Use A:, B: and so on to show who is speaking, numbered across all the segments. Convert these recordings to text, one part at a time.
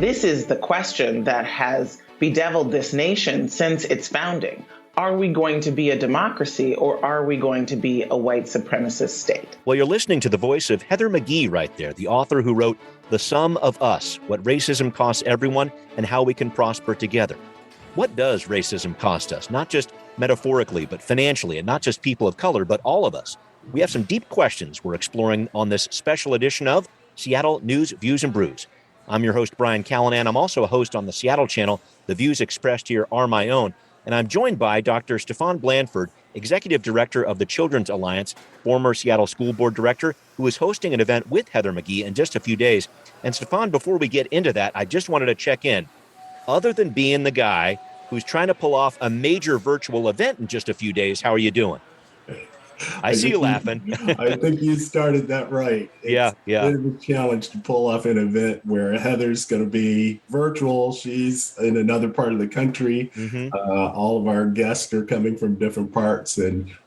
A: This is the question that has bedeviled this nation since its founding. Are we going to be a democracy, or are we going to be a white supremacist state?
B: Well, you're listening to the voice of Heather McGhee right there, the author who wrote The Sum of Us, What Racism Costs Everyone and How We Can Prosper Together. What does racism cost us? Not just metaphorically, but financially, and not just people of color, but all of us. We have some deep questions we're exploring on this special edition of Seattle News, Views, and Brews. I'm your host, Brian Callanan. I'm also a host on the Seattle channel. The views expressed here are my own. And I'm joined by Dr. Stefan Blandford, Executive Director of the Children's Alliance, former Seattle School Board Director, who is hosting an event with Heather McGhee in just a few days. And Stefan, before we get into that, I just wanted to check in. Other than being the guy who's trying to pull off a major virtual event in just a few days, how are you doing? I see you laughing.
C: I think you started that right.
B: It's
C: a bit of a challenge to pull off an event where Heather's going to be virtual. She's in another part of the country.
B: Mm-hmm.
C: All of our guests are coming from different parts,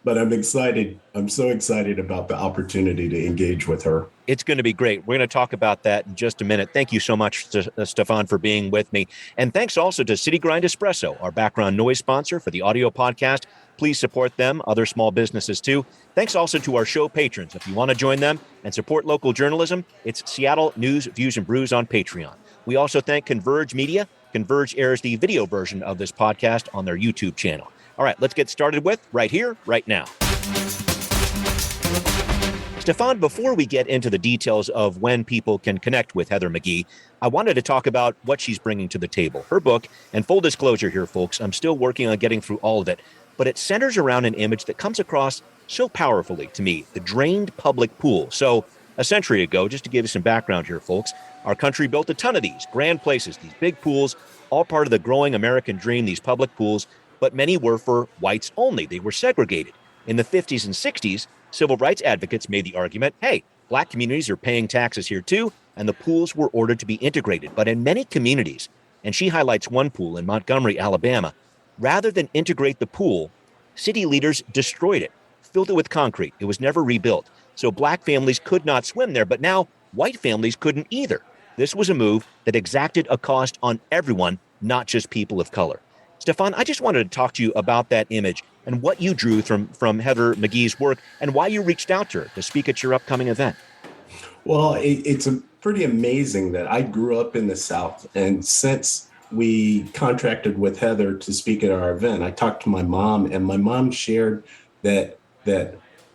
C: but I'm excited. I'm so excited about the opportunity to engage with her.
B: It's going to be great. We're going to talk about that in just a minute. Thank you so much, Stefan, for being with me. And thanks also to City Grind Espresso, our background noise sponsor for the audio podcast. Please support them, other small businesses too. Thanks also to our show patrons. If you want to join them and support local journalism, it's Seattle News, Views, and Brews on Patreon. We also thank Converge Media. Converge airs the video version of this podcast on their YouTube channel. All right, let's get started with right here, right now. Stefan, before we get into the details of when people can connect with Heather McGhee, I wanted to talk about what she's bringing to the table. Her book, and full disclosure here, folks, I'm still working on getting through all of it, but it centers around an image that comes across so powerfully to me, the drained public pool. So a century ago, just to give you some background here, folks, our country built a ton of these grand places, these big pools, all part of the growing American dream, these public pools, but many were for whites only. They were segregated. In the 50s and 60s, civil rights advocates made the argument, hey, black communities are paying taxes here too, and the pools were ordered to be integrated. But in many communities, and she highlights one pool in Montgomery, Alabama, rather than integrate the pool, city leaders destroyed it, filled it with concrete. It was never rebuilt. So black families could not swim there, but now white families couldn't either. This was a move that exacted a cost on everyone, not just people of color. Stefan, I just wanted to talk to you about that image and what you drew from Heather McGhee's work and why you reached out to her to speak at your upcoming event.
C: Well, it's pretty amazing that I grew up in the South, and since we contracted with Heather to speak at our event, I talked to my mom, and my mom shared that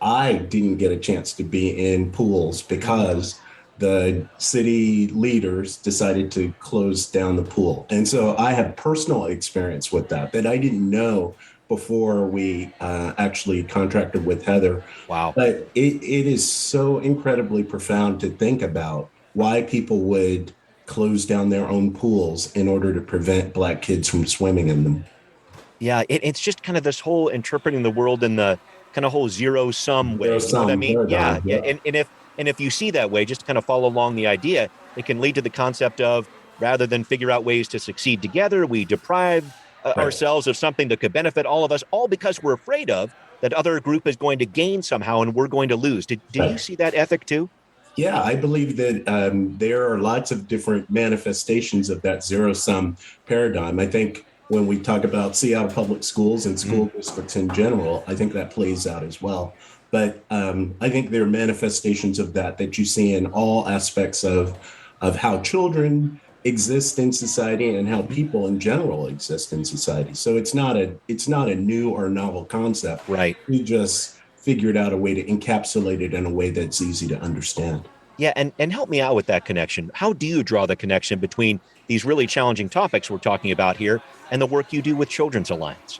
C: I didn't get a chance to be in pools because the city leaders decided to close down the pool. And so I have personal experience with that I didn't know before we actually contracted with Heather.
B: Wow.
C: But it is so incredibly profound to think about why people would close down their own pools in order to prevent black kids from swimming in them.
B: Yeah, it's just kind of this whole interpreting the world in the kind of whole zero-sum way. You know what I mean? Yeah. And if you see that way, just kind of follow along the idea, it can lead to the concept of rather than figure out ways to succeed together, we deprive ourselves of something that could benefit all of us, all because we're afraid of that other group is going to gain somehow and we're going to lose. Did you see that ethic too?
C: Yeah, I believe that there are lots of different manifestations of that zero-sum paradigm. I think when we talk about Seattle public schools and school districts in general, I think that plays out as well. But I think there are manifestations of that you see in all aspects of how children exist in society and how people in general exist in society. So it's not a new or novel concept.
B: Right.
C: We just figured out a way to encapsulate it in a way that's easy to understand.
B: Yeah, and help me out with that connection. How do you draw the connection between these really challenging topics we're talking about here and the work you do with Children's Alliance?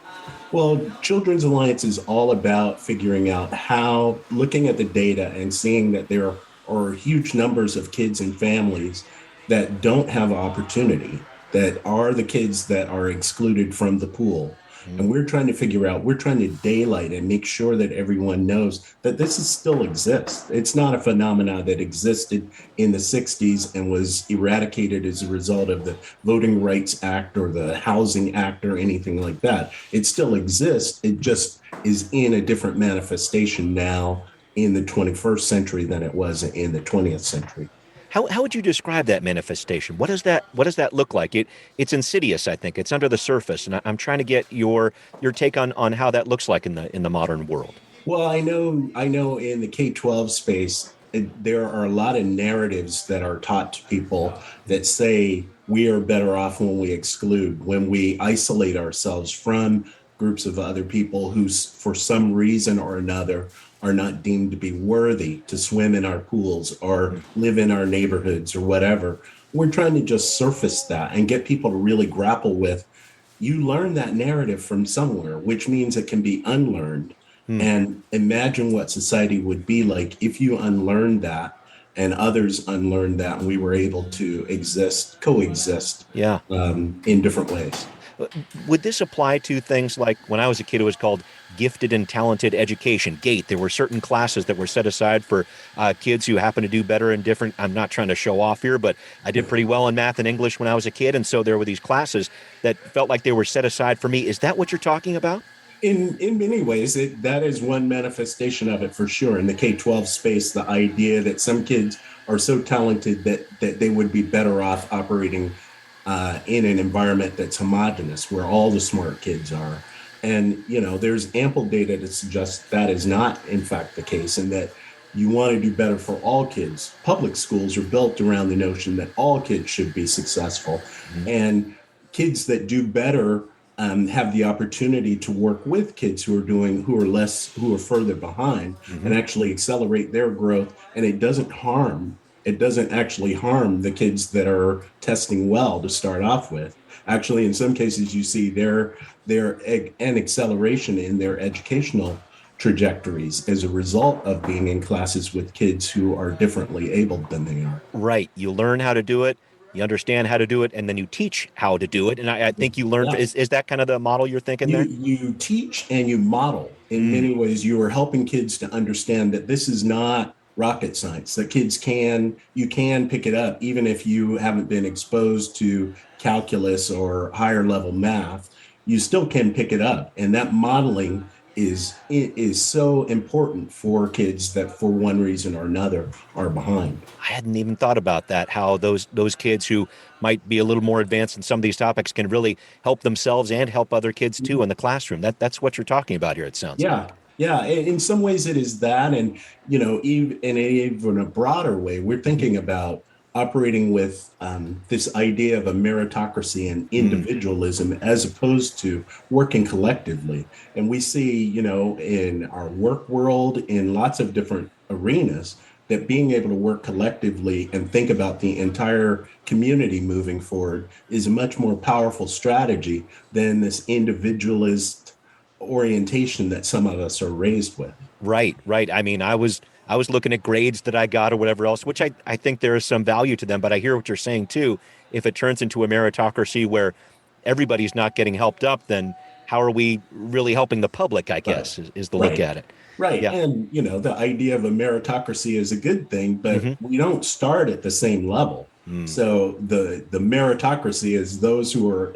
C: Well, Children's Alliance is all about figuring out how, looking at the data and seeing that there are huge numbers of kids and families that don't have opportunity, that are the kids that are excluded from the pool. And we're trying to daylight and make sure that everyone knows that this still exists. It's not a phenomenon that existed in the 60s and was eradicated as a result of the Voting Rights Act or the Housing Act or anything like that. It still exists. It just is in a different manifestation now in the 21st century than it was in the 20th century.
B: How would you describe that manifestation? What does that look like? It's insidious, I think. It's under the surface, and I'm trying to get your take on how that looks like in the modern world.
C: Well, I know in the K-12 space, there are a lot of narratives that are taught to people that say we are better off when we exclude, when we isolate ourselves from groups of other people who, for some reason or another, are not deemed to be worthy to swim in our pools or live in our neighborhoods or whatever. We're trying to just surface that and get people to really grapple with, you learn that narrative from somewhere, which means it can be unlearned. And imagine what society would be like if you unlearned that and others unlearned that, and we were able to coexist
B: Yeah.
C: in different ways.
B: Would this apply to things like when I was a kid, it was called gifted and talented education, GATE. There were certain classes that were set aside for kids who happen to do better in different, I'm not trying to show off here, but I did pretty well in math and English when I was a kid. And so there were these classes that felt like they were set aside for me. Is that what you're talking about?
C: In many ways, that is one manifestation of it for sure. In the K-12 space, the idea that some kids are so talented that they would be better off operating in an environment that's homogenous, where all the smart kids are. And, there's ample data to suggest that is not, in fact, the case, and that you want to do better for all kids. Public schools are built around the notion that all kids should be successful. And kids that do better have the opportunity to work with kids who are further behind and actually accelerate their growth. And it doesn't actually harm the kids that are testing well to start off with. Actually, in some cases, you see an acceleration in their educational trajectories as a result of being in classes with kids who are differently abled than they are.
B: Right. You learn how to do it. You understand how to do it, and then you teach how to do it. And I think you learn.
C: Yeah.
B: Is that kind of the model you're thinking there?
C: You teach and you model. In many ways, you are helping kids to understand that this is not rocket science, that you can pick it up, even if you haven't been exposed to calculus or higher level math, you still can pick it up. And that modeling is so important for kids that for one reason or another are behind.
B: I hadn't even thought about that, how those kids who might be a little more advanced in some of these topics can really help themselves and help other kids too in the classroom. That's what you're talking about here, it sounds like.
C: Yeah. In some ways it is that. And, even in even a broader way, we're thinking about operating with this idea of a meritocracy and individualism as opposed to working collectively. And we see, in our work world, in lots of different arenas, that being able to work collectively and think about the entire community moving forward is a much more powerful strategy than this individualist orientation that some of us are raised with.
B: Right. I mean, I was looking at grades that I got or whatever else, which I think there is some value to them. But I hear what you're saying, too. If it turns into a meritocracy where everybody's not getting helped up, then how are we really helping the public, I guess, is the look at it.
C: Right.
B: Yeah.
C: And, the idea of a meritocracy is a good thing, but we don't start at the same level. So the meritocracy is those who are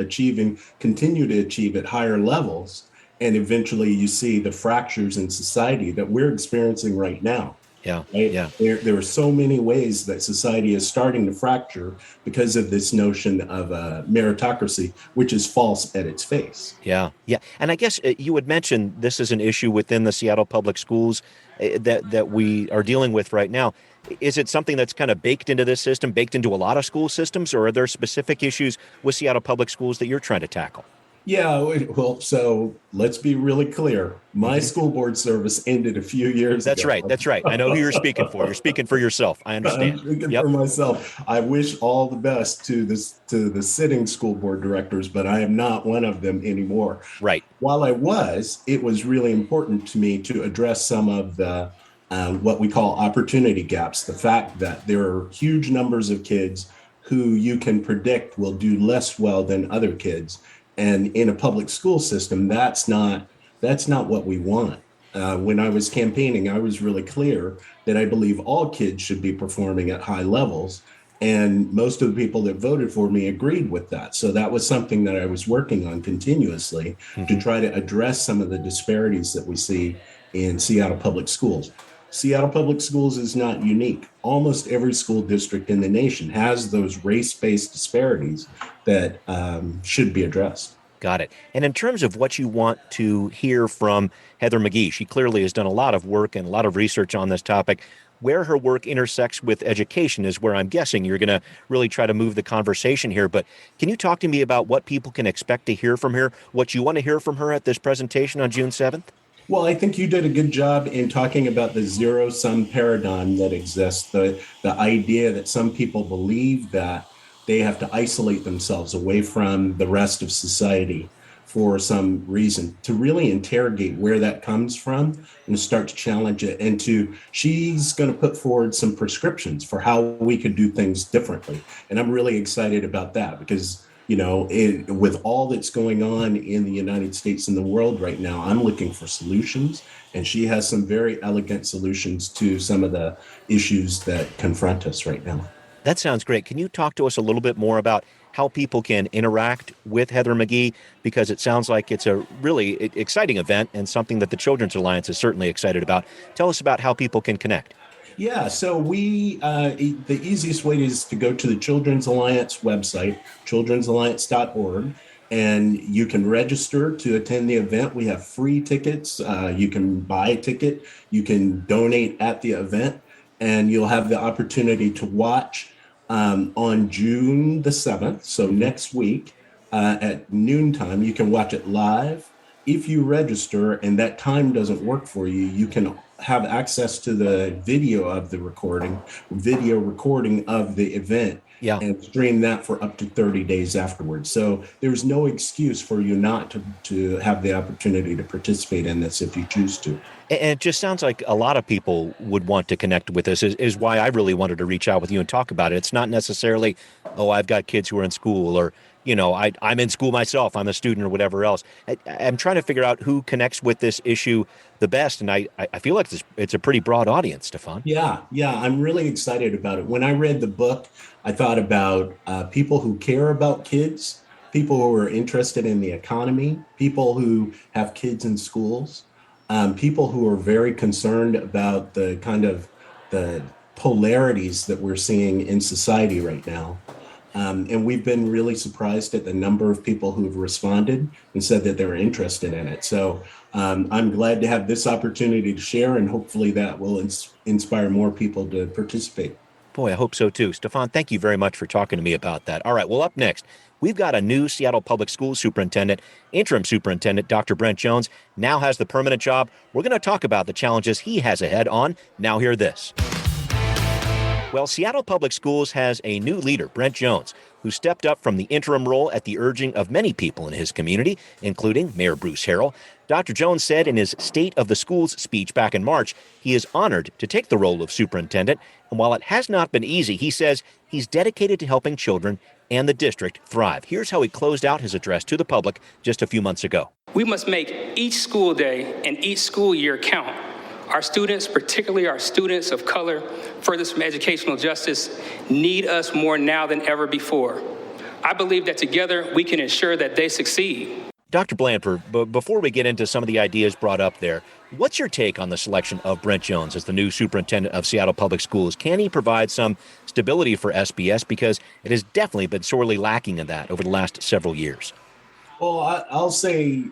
C: continue to achieve at higher levels. And eventually you see the fractures in society that we're experiencing right now.
B: Yeah.
C: Right?
B: Yeah.
C: There are so many ways that society is starting to fracture because of this notion of a meritocracy, which is false at its face.
B: Yeah. And I guess you had mentioned this is an issue within the Seattle Public Schools that we are dealing with right now. Is it something that's kind of baked into this system, baked into a lot of school systems, or are there specific issues with Seattle Public Schools that you're trying to tackle?
C: Yeah, well, so let's be really clear. My school board service ended a few years
B: ago. That's right. I know who you're speaking for. You're speaking for yourself. I understand.
C: I'm speaking for myself. I wish all the best to the sitting school board directors, but I am not one of them anymore.
B: Right.
C: While I was, it was really important to me to address some of the what we call opportunity gaps. The fact that there are huge numbers of kids who you can predict will do less well than other kids. And in a public school system, that's not what we want. When I was campaigning, I was really clear that I believe all kids should be performing at high levels. And most of the people that voted for me agreed with that. So that was something that I was working on continuously to try to address some of the disparities that we see in Seattle public schools. Seattle Public Schools is not unique. Almost every school district in the nation has those race-based disparities that should be addressed.
B: Got it. And in terms of what you want to hear from Heather McGhee, she clearly has done a lot of work and a lot of research on this topic. Where her work intersects with education is where I'm guessing you're going to really try to move the conversation here. But can you talk to me about what people can expect to hear from her, what you want to hear from her at this presentation on June 7th?
C: Well, I think you did a good job in talking about the zero-sum paradigm that exists, the idea that some people believe that they have to isolate themselves away from the rest of society for some reason, to really interrogate where that comes from and start to challenge it. And she's going to put forward some prescriptions for how we could do things differently. And I'm really excited about that because, with all that's going on in the United States and the world right now, I'm looking for solutions. And she has some very elegant solutions to some of the issues that confront us right now.
B: That sounds great. Can you talk to us a little bit more about how people can interact with Heather McGhee? Because it sounds like it's a really exciting event and something that the Children's Alliance is certainly excited about. Tell us about how people can connect.
C: Yeah, so the easiest way is to go to the Children's Alliance website, children'salliance.org, and you can register to attend the event. We have free tickets. You can buy a ticket. You can donate at the event, and you'll have the opportunity to watch on June the 7th, so next week at noontime. You can watch it live. If you register and that time doesn't work for you, you can have access to the video recording of the event, and stream that for up to 30 days afterwards. So there's no excuse for you not to have the opportunity to participate in this if you choose to.
B: And it just sounds like a lot of people would want to connect with this, is why I really wanted to reach out with you and talk about it. It's not necessarily, I've got kids who are in school, or, I'm in school myself, I'm a student, or whatever else. I'm trying to figure out who connects with this issue the best. And I feel like it's a pretty broad audience, Stefan.
C: Yeah, I'm really excited about it. When I read the book, I thought about people who care about kids, people who are interested in the economy, people who have kids in schools, people who are very concerned about the kind of the polarities that we're seeing in society right now. And we've been really surprised at the number of people who've responded and said that they're interested in it. So I'm glad to have this opportunity to share, and hopefully that will inspire more people to participate.
B: Boy, I hope so too. Stefan, thank you very much for talking to me about that. All right, well, up next, we've got a new Seattle Public Schools superintendent. Interim Superintendent Dr. Brent Jones now has the permanent job. We're going to talk about the challenges he has ahead on Now Hear This. Well, Seattle Public Schools has a new leader, Brent Jones, who stepped up from the interim role at the urging of many people in his community, including Mayor Bruce Harrell. Dr. Jones said in his State of the Schools speech back in March, he is honored to take the role of superintendent. And while it has not been easy, he says he's dedicated to helping children and the district thrive. Here's how he closed out his address to the public just a few months ago.
D: We must make each school day and each school year count. Our students, particularly our students of color, furthest from educational justice, need us more now than ever before. I believe that together we can ensure that they succeed.
B: Dr. Blanford, before we get into some of the ideas brought up there, what's your take on the selection of Brent Jones as the new superintendent of Seattle Public Schools? Can he provide some stability for SBS? Because it has definitely been sorely lacking in that over the last several years.
C: Well, I'll say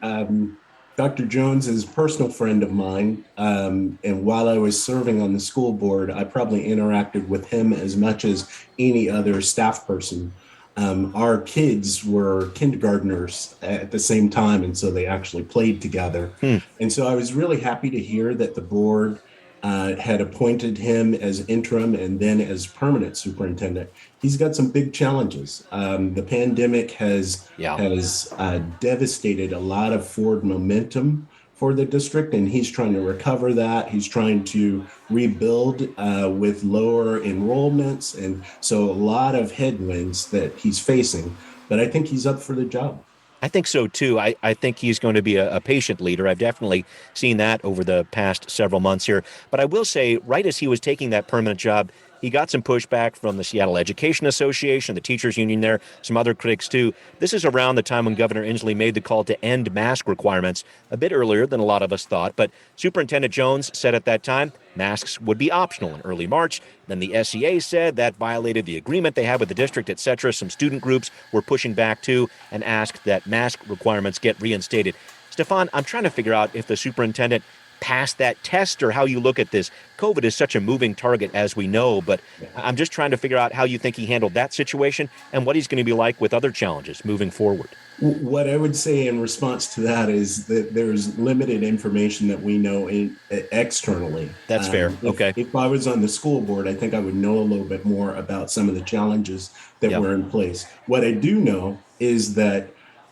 C: Dr. Jones is a personal friend of mine, and while I was serving on the school board, I probably interacted with him as much as any other staff person. Our kids were kindergartners at the same time, and so they actually played together. And so I was really happy to hear that the board had appointed him as interim and then as permanent superintendent. He's got some big challenges. The pandemic has devastated a lot of forward momentum for the district, and he's trying to recover that. He's trying to rebuild with lower enrollments, and so a lot of headwinds that he's facing. But I think he's up for the job.
B: I think so, too. I think he's going to be a patient leader. I've definitely seen that over the past several months here. But I will say, right as he was taking that permanent job, He got some pushback from the Seattle Education Association, the teachers union there, some other critics too. This is around the time when Governor Inslee made the call to end mask requirements, a bit earlier than a lot of us thought. But Superintendent Jones said at that time masks would be optional in early March. Then the SEA said that violated the agreement they had with the district, etc. Some student groups were pushing back too and asked that mask requirements get reinstated. Stefan, I'm trying to figure out if the superintendent passed that test or how you look at this. COVID is such a moving target, as we know, but I'm just trying to figure out how you think he handled that situation and what he's going to be like with other challenges moving forward.
C: What I would say in response to that is that there's limited information that we know externally.
B: That's fair. Okay.
C: If I was on the school board, I think I would know a little bit more about some of the challenges that were in place. What I do know is that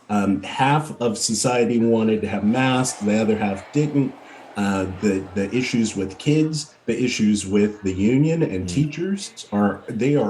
C: half of society wanted to have masks, the other half didn't. The issues with kids, the issues with the union and teachers are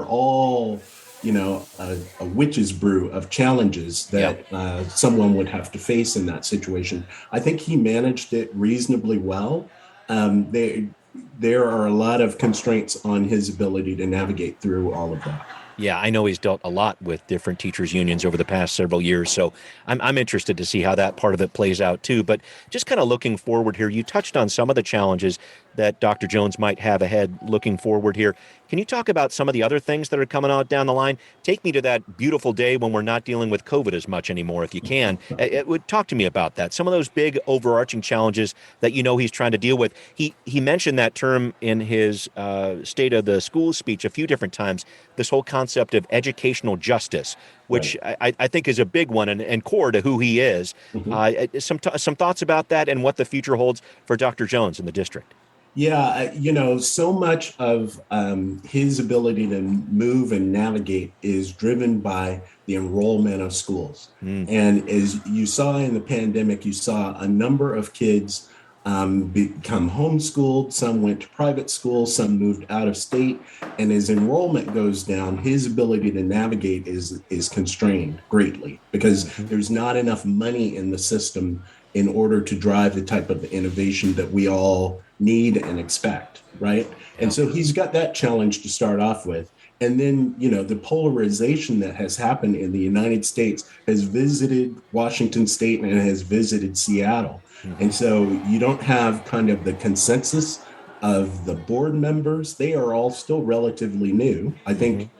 C: all, a witch's brew of challenges that someone would have to face in that situation. I think he managed it reasonably well. There are a lot of constraints on his ability to navigate through all of that.
B: Yeah, I know he's dealt a lot with different teachers unions over the past several years, so I'm interested to see how that part of it plays out too. But just kind of looking forward here, you touched on some of the challenges that Dr. Jones might have ahead looking forward here. Can you talk about some of the other things that are coming out down the line? Take me to that beautiful day when we're not dealing with COVID as much anymore, if you can. It would talk to me about that. Some of those big overarching challenges that he's trying to deal with. He mentioned that term in his State of the School speech a few different times, this whole concept of educational justice, which I think is a big one and core to who he is. Some thoughts about that and what the future holds for Dr. Jones in the district.
C: Yeah, so much of his ability to move and navigate is driven by the enrollment of schools. And as you saw in the pandemic, you saw a number of kids become homeschooled, some went to private school, some moved out of state. And as enrollment goes down, his ability to navigate is constrained greatly because there's not enough money in the system in order to drive the type of innovation that we all need and expect, right? And so he's got that challenge to start off with. And then, the polarization that has happened in the United States has visited Washington State and has visited Seattle. And so you don't have kind of the consensus of the board members. They are all still relatively new. I think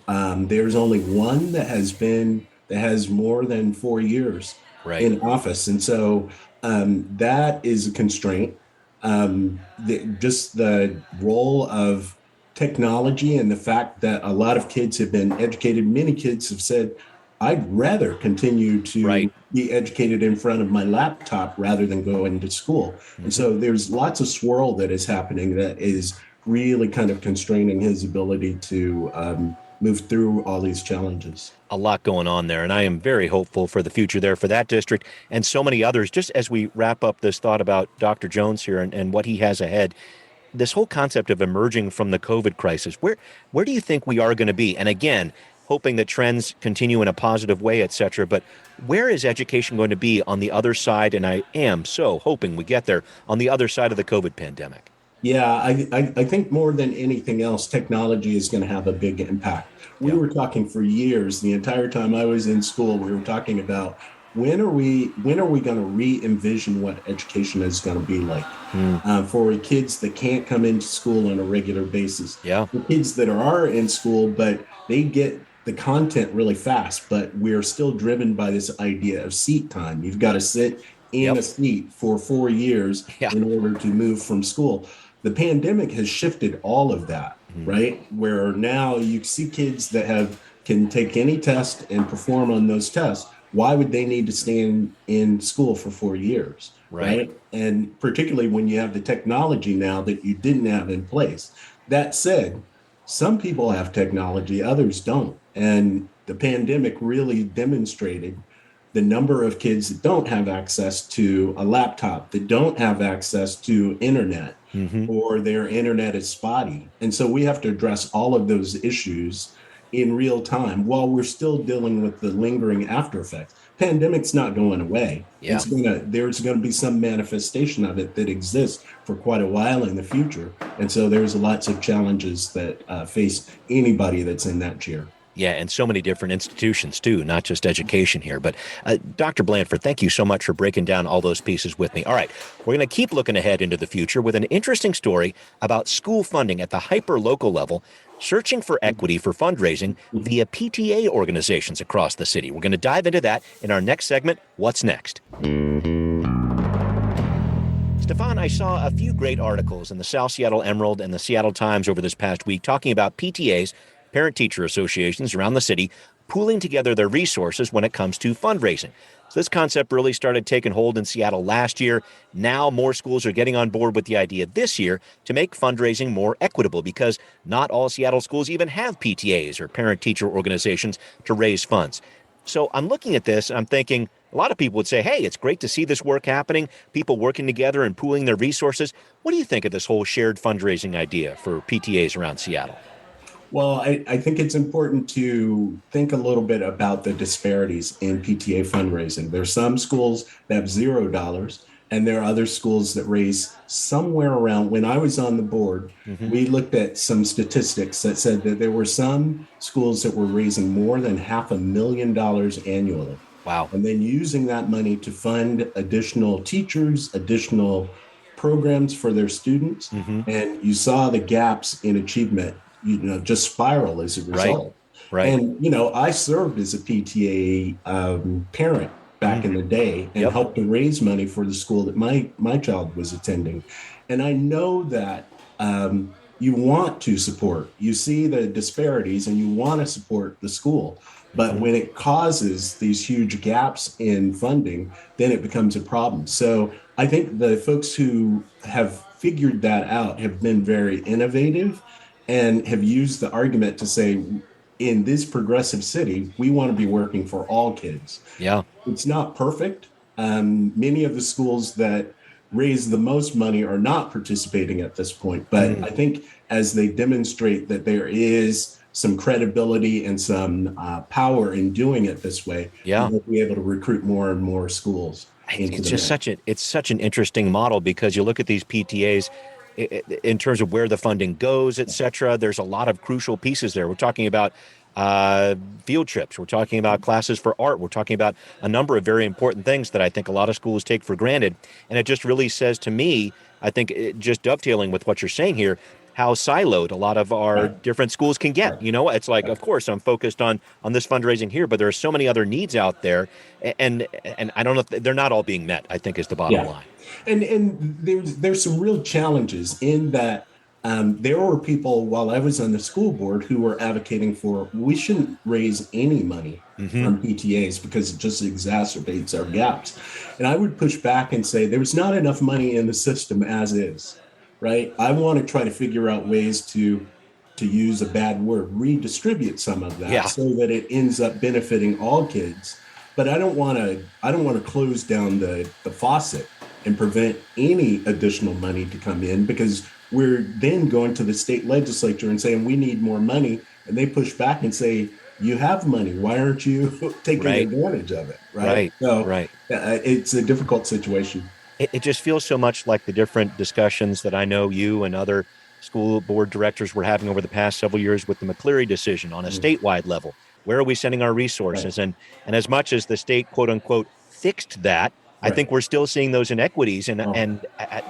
C: there's only one that has more than 4 years in office. And so that is a constraint. Just the role of technology and the fact that a lot of kids have been educated. Many kids have said, I'd rather continue to be educated in front of my laptop rather than go into school. And so there's lots of swirl that is happening that is really kind of constraining his ability to move through all these challenges.
B: A lot going on there, and I am very hopeful for the future there for that district and so many others. Just as we wrap up this thought about Dr. Jones here and what he has ahead, this whole concept of emerging from the COVID crisis, where do you think we are going to be? And again, hoping that trends continue in a positive way, et cetera, but where is education going to be on the other side? And I am so hoping we get there on the other side of the COVID pandemic.
C: Yeah, I think more than anything else, technology is going to have a big impact. We were talking for years, the entire time I was in school, we were talking about when are we going to re-envision what education is going to be like for kids that can't come into school on a regular basis. For kids that are in school, but they get the content really fast, but we're still driven by this idea of seat time. You've got to sit in a seat for 4 years in order to move from school. The pandemic has shifted all of that, right? Where now you see kids that can take any test and perform on those tests. Why would they need to stay in school for 4 years, right? And particularly when you have the technology now that you didn't have in place. That said, some people have technology, others don't. And the pandemic really demonstrated the number of kids that don't have access to a laptop, that don't have access to internet, or their internet is spotty. And so we have to address all of those issues in real time while we're still dealing with the lingering after effects. Pandemic's not going away.
B: Yeah.
C: There's gonna be some manifestation of it that exists for quite a while in the future. And so there's lots of challenges that face anybody that's in that chair.
B: Yeah, and so many different institutions too, not just education here. But Dr. Blandford, thank you so much for breaking down all those pieces with me. All right, we're going to keep looking ahead into the future with an interesting story about school funding at the hyper-local level, searching for equity for fundraising via PTA organizations across the city. We're going to dive into that in our next segment, What's Next? Stefan, I saw a few great articles in the South Seattle Emerald and the Seattle Times over this past week talking about PTAs, parent-teacher associations around the city, pooling together their resources when it comes to fundraising. So this concept really started taking hold in Seattle last year. Now more schools are getting on board with the idea this year to make fundraising more equitable because not all Seattle schools even have PTAs or parent-teacher organizations to raise funds. So I'm looking at this and I'm thinking a lot of people would say, hey, it's great to see this work happening, people working together and pooling their resources. What do you think of this whole shared fundraising idea for PTAs around Seattle?
C: Well, I think it's important to think a little bit about the disparities in PTA fundraising. There are some schools that have $0, and there are other schools that raise somewhere around. When I was on the board, we looked at some statistics that said that there were some schools that were raising more than $500,000 annually.
B: Wow.
C: And then using that money to fund additional teachers, additional programs for their students. And you saw the gaps in achievement just spiral as a result.
B: Right.
C: And, I served as a PTA parent back in the day and helped to raise money for the school that my child was attending. And I know that you want to support, you see the disparities and you want to support the school. But when it causes these huge gaps in funding, then it becomes a problem. So I think the folks who have figured that out have been very innovative and have used the argument to say, in this progressive city, we want to be working for all kids.
B: Yeah.
C: It's not perfect. Many of the schools that raise the most money are not participating at this point. But I think as they demonstrate that there is some credibility and some power in doing it this way, we'll be able to recruit more and more schools.
B: It's just such an interesting model because you look at these PTAs, in terms of where the funding goes, et cetera, there's a lot of crucial pieces there. We're talking about field trips. We're talking about classes for art. We're talking about a number of very important things that I think a lot of schools take for granted. And it just really says to me, I think just dovetailing with what you're saying here, how siloed a lot of our different schools can get. It's like, of course, I'm focused on this fundraising here, but there are so many other needs out there. And I don't know if they're not all being met, I think is the bottom line.
C: And there's some real challenges in that there were people while I was on the school board who were advocating for we shouldn't raise any money from PTAs because it just exacerbates our gaps. And I would push back and say there's not enough money in the system as is, right? I want to try to figure out ways to use a bad word, redistribute some of that so that it ends up benefiting all kids. But I don't want to close down the faucet and prevent any additional money to come in because we're then going to the state legislature and saying we need more money. And they push back and say, you have money. Why aren't you taking advantage of it? Right. It's a difficult situation.
B: It just feels so much like the different discussions that I know you and other school board directors were having over the past several years with the McCleary decision on a statewide level. Where are we sending our resources? And as much as the state, quote unquote, fixed that, I think we're still seeing those inequities, and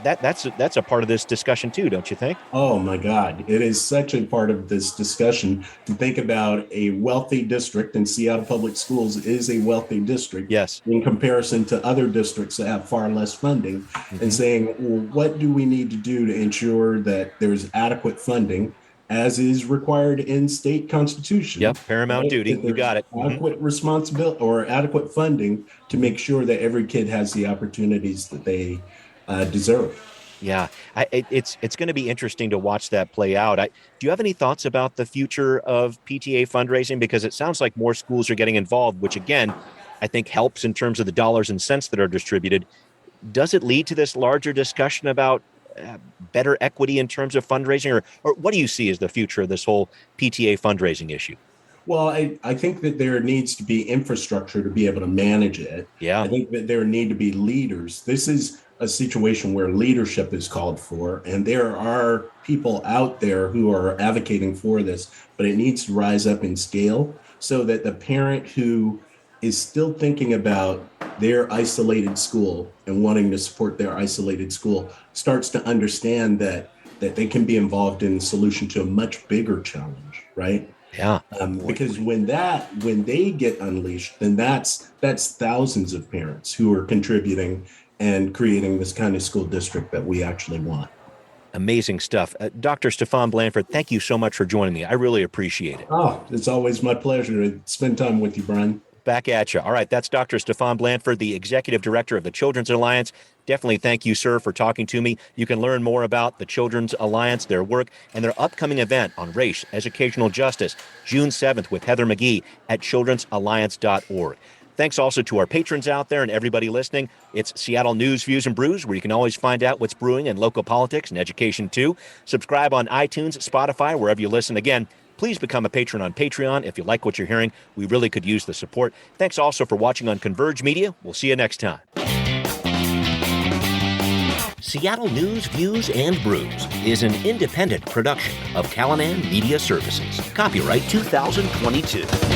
B: that's a part of this discussion too, don't you think?
C: Oh my God, it is such a part of this discussion to think about a wealthy district, and Seattle Public Schools is a wealthy district.
B: Yes.
C: In comparison to other districts that have far less funding, and saying, well, what do we need to do to ensure that there's adequate funding as is required in state constitution.
B: Yep, paramount duty. You got it.
C: Adequate responsibility or adequate funding to make sure that every kid has the opportunities that they deserve.
B: Yeah, it's going to be interesting to watch that play out. Do you have any thoughts about the future of PTA fundraising? Because it sounds like more schools are getting involved, which again, I think helps in terms of the dollars and cents that are distributed. Does it lead to this larger discussion about better equity in terms of fundraising, or what do you see as the future of this whole PTA fundraising issue?
C: Well, I think that there needs to be infrastructure to be able to manage it.
B: Yeah.
C: I think that there need to be leaders. This is a situation where leadership is called for, and there are people out there who are advocating for this, but it needs to rise up in scale so that the parent who is still thinking about their isolated school and wanting to support their isolated school starts to understand that they can be involved in the solution to a much bigger challenge, right?
B: Yeah.
C: Because when they get unleashed, then that's thousands of parents who are contributing and creating this kind of school district that we actually want.
B: Amazing stuff. Dr. Stefan Blanford, thank you so much for joining me. I really appreciate it.
C: Oh, it's always my pleasure to spend time with you, Brian.
B: Back at you. All right, that's Dr. Stefan Blanford, the Executive Director of the Children's Alliance. Definitely thank you, sir, for talking to me. You can learn more about the Children's Alliance, their work, and their upcoming event on race, educational justice, June 7th with Heather McGhee at children'salliance.org. Thanks also to our patrons out there and everybody listening. It's Seattle News, Views, and Brews, where you can always find out what's brewing in local politics and education, too. Subscribe on iTunes, Spotify, wherever you listen. Again, please become a patron on Patreon if you like what you're hearing. We really could use the support. Thanks also for watching on Converge Media. We'll see you next time. Seattle News, Views, and Brews is an independent production of Callanan Media Services. Copyright 2022.